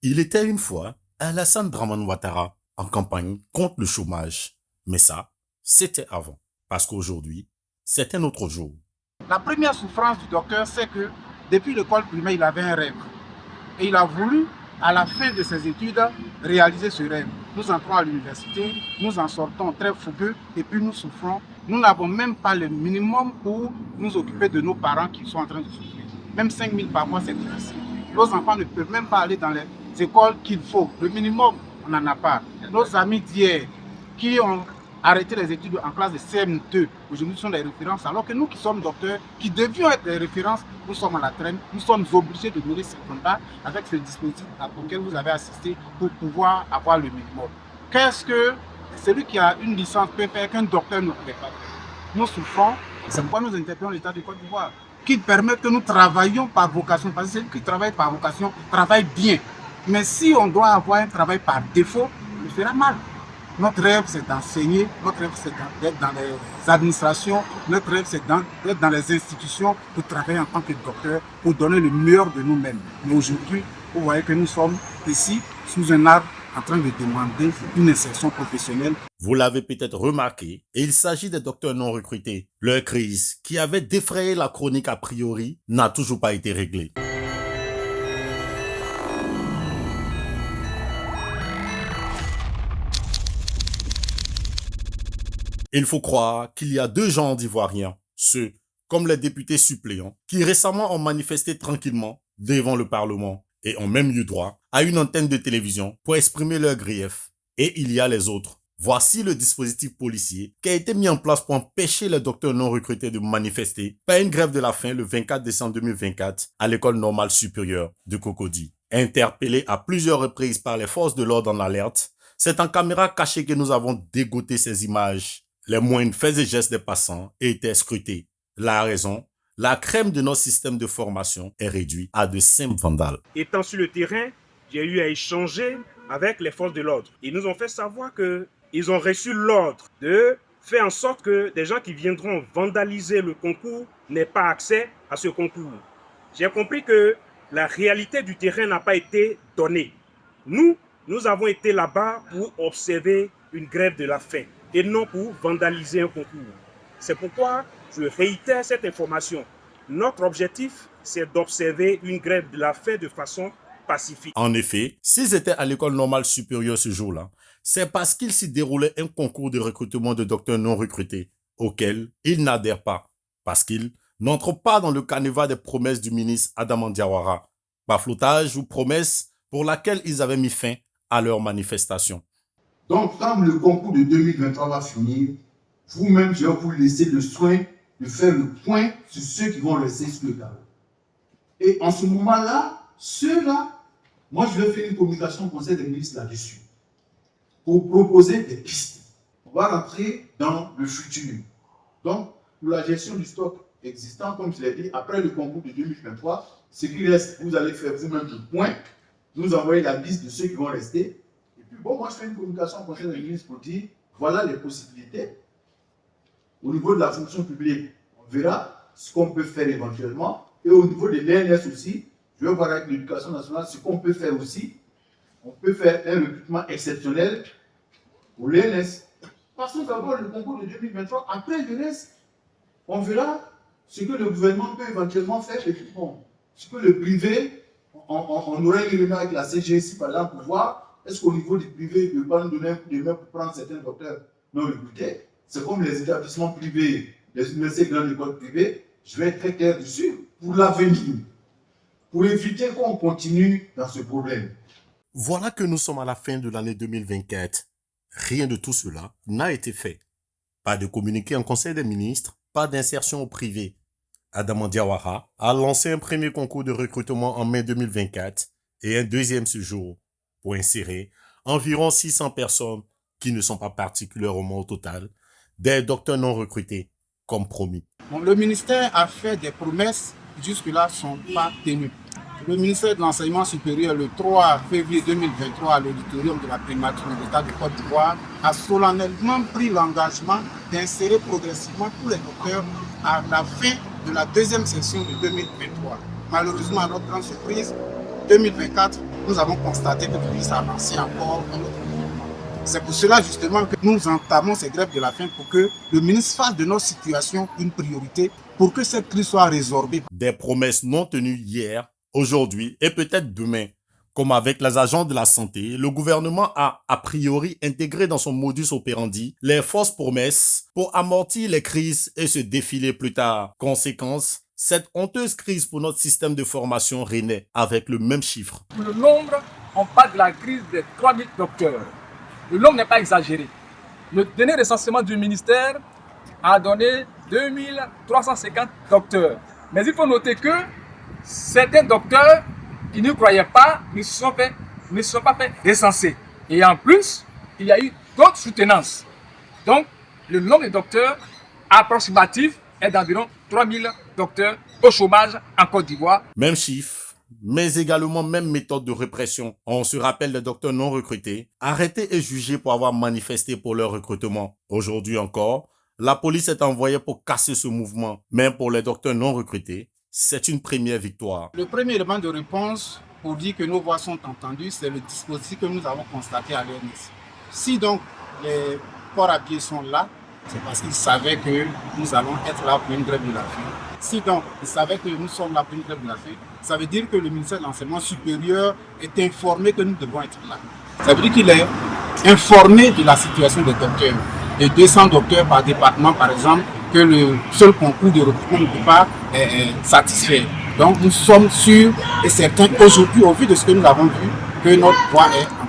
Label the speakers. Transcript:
Speaker 1: Il était une fois Alassane Draman Ouattara en campagne contre le chômage. Mais ça, c'était avant. Parce qu'aujourd'hui, c'est un autre jour.
Speaker 2: La première souffrance du docteur, c'est que depuis l'école primaire, il avait un rêve. Et il a voulu, à la fin de ses études, réaliser ce rêve. Nous entrons à l'université, nous en sortons très fougueux et puis nous souffrons. Nous n'avons même pas le minimum pour nous occuper de nos parents qui sont en train de souffrir. Même 5 000 par mois, c'est difficile. Nos enfants ne peuvent même pas aller dans les écoles qu'il faut. Le minimum, on n'en a pas. Nos amis d'hier qui ont arrêté les études en classe de CM2, aujourd'hui sont des références, alors que nous qui sommes docteurs, qui devions être des références, nous sommes à la traîne, nous sommes obligés de donner ce contrat avec ce dispositif auquel vous avez assisté pour pouvoir avoir le minimum. Qu'est-ce que celui qui a une licence peut faire qu'un docteur ne peut pas faire? Nous souffrons, c'est pourquoi nous interpellons l'État de Côte d'Ivoire, qui permet que nous travaillions par vocation, parce que celui qui travaille par vocation travaille bien. Mais si on doit avoir un travail par défaut, on le fera mal. Notre rêve, c'est d'enseigner, notre rêve, c'est d'être dans les administrations, notre rêve, c'est d'être dans les institutions pour travailler en tant que docteur, pour donner le meilleur de nous-mêmes. Mais aujourd'hui, vous voyez que nous sommes ici, sous un arbre, en train de demander une insertion professionnelle.
Speaker 1: Vous l'avez peut-être remarqué, et il s'agit des docteurs non recrutés. Leur crise, qui avait défrayé la chronique a priori, n'a toujours pas été réglée. Il faut croire qu'il y a deux genres d'Ivoiriens, ceux, comme les députés suppléants, qui récemment ont manifesté tranquillement devant le Parlement et ont même eu droit à une antenne de télévision pour exprimer leurs griefs. Et il y a les autres. Voici le dispositif policier qui a été mis en place pour empêcher les docteurs non recrutés de manifester par une grève de la faim le 24 décembre 2024 à l'école normale supérieure de Cocody. Interpellés à plusieurs reprises par les forces de l'ordre en alerte, c'est en caméra cachée que nous avons dégoté ces images. Les moindres faits et gestes des passants étaient scrutés. La raison, la crème de notre système de formation est réduite à de simples vandales.
Speaker 3: Étant sur le terrain, j'ai eu à échanger avec les forces de l'ordre. Ils nous ont fait savoir qu'ils ont reçu l'ordre de faire en sorte que des gens qui viendront vandaliser le concours n'aient pas accès à ce concours. J'ai compris que la réalité du terrain n'a pas été donnée. Nous avons été là-bas pour observer une grève de la faim et non pour vandaliser un concours. C'est pourquoi je réitère cette information. Notre objectif, c'est d'observer une grève de la faim de façon pacifique.
Speaker 1: En effet, s'ils étaient à l'école normale supérieure ce jour-là, c'est parce qu'il s'y déroulait un concours de recrutement de docteurs non recrutés, auquel ils n'adhèrent pas, parce qu'ils n'entrent pas dans le canevas des promesses du ministre Adama Diawara, bafoutage ou promesse pour laquelle ils avaient mis fin à leur manifestation.
Speaker 4: Donc, quand le concours de 2023 va finir, vous-même, je vais vous laisser le soin de faire le point sur ceux qui vont rester sur le carreau. Et en ce moment-là, ceux-là, moi, je vais faire une communication au Conseil des ministres là-dessus pour proposer des pistes. On va rentrer dans le futur. Donc, pour la gestion du stock existant, comme je l'ai dit, après le concours de 2023, ce qui reste, vous allez faire vous-même le point, nous envoyer la liste de ceux qui vont rester. Et puis, bon, moi, je fais une communication au Conseil des ministres pour dire, voilà les possibilités. Au niveau de la fonction publique, on verra ce qu'on peut faire éventuellement. Et au niveau de l'ENS aussi, je vais voir avec l'éducation nationale ce qu'on peut faire aussi. On peut faire un recrutement exceptionnel pour l'ENS. Passons d'abord le concours de 2023. Après l'ENS, on verra ce que le gouvernement peut éventuellement faire. Et puis bon, ce que le privé, on aurait une réunion avec la CGSI par exemple pour voir est-ce qu'au niveau du privé, il ne peut pas nous donner un coup de main pour prendre certains docteurs non recrutés. C'est comme les établissements privés, les universités et grandes écoles privées. Je vais être très clair dessus pour l'avenir, pour éviter qu'on continue dans ce problème.
Speaker 1: Voilà que nous sommes à la fin de l'année 2024. Rien de tout cela n'a été fait. Pas de communiqué en Conseil des ministres, pas d'insertion au privé. Adama Diawara a lancé un premier concours de recrutement en mai 2024 et un deuxième ce jour pour insérer environ 600 personnes qui ne sont pas particulièrement au total, des docteurs non recrutés, comme promis.
Speaker 2: Bon, le ministère a fait des promesses qui jusque-là ne sont pas tenues. Le ministère de l'Enseignement supérieur, le 3 février 2023, à l'auditorium de la primature de l'État de Côte d'Ivoire, a solennellement pris l'engagement d'insérer progressivement tous les docteurs à la fin de la deuxième session de 2023. Malheureusement, à notre grande surprise, 2024 nous avons constaté que le ministre a lancé encore un autre mouvement. C'est pour cela justement que nous entamons ces grèves de la faim pour que le ministre fasse de notre situation une priorité pour que cette crise soit résorbée.
Speaker 1: Des promesses non tenues hier, aujourd'hui et peut-être demain. Comme avec les agents de la santé, le gouvernement a priori intégré dans son modus operandi les fausses promesses pour amortir les crises et se défiler plus tard. Conséquence, cette honteuse crise pour notre système de formation renaît avec le même chiffre.
Speaker 5: Pour le nombre, on parle de la crise des 3000 docteurs. Le nombre n'est pas exagéré. Le dernier recensement du ministère a donné 2350 docteurs. Mais il faut noter que certains docteurs qui ne croyaient pas ne se sont pas fait recenser. Et en plus, il y a eu d'autres soutenances. Donc, le nombre de docteurs approximatif est d'environ 3000 docteurs au chômage en Côte d'Ivoire.
Speaker 1: Même chiffre, mais également même méthode de répression. On se rappelle des docteurs non recrutés, arrêtés et jugés pour avoir manifesté pour leur recrutement. Aujourd'hui encore, la police est envoyée pour casser ce mouvement. Même pour les docteurs non recrutés, c'est une première victoire.
Speaker 2: Le premier élément de réponse pour dire que nos voix sont entendues, c'est le dispositif que nous avons constaté à l'ONS. Si donc les corps à pied sont là, c'est parce qu'ils savaient que nous allons être là pour une grève de la faim. Si donc ils savaient que nous sommes là pour une grève de la faim, ça veut dire que le ministère de l'Enseignement supérieur est informé que nous devons être là. Ça veut dire qu'il est informé de la situation des docteurs. Et 200 docteurs par département, par exemple, que le seul concours de recrutement ne peut pas satisfaire. Donc nous sommes sûrs et certains aujourd'hui, au vu de ce que nous avons vu, que notre voix est en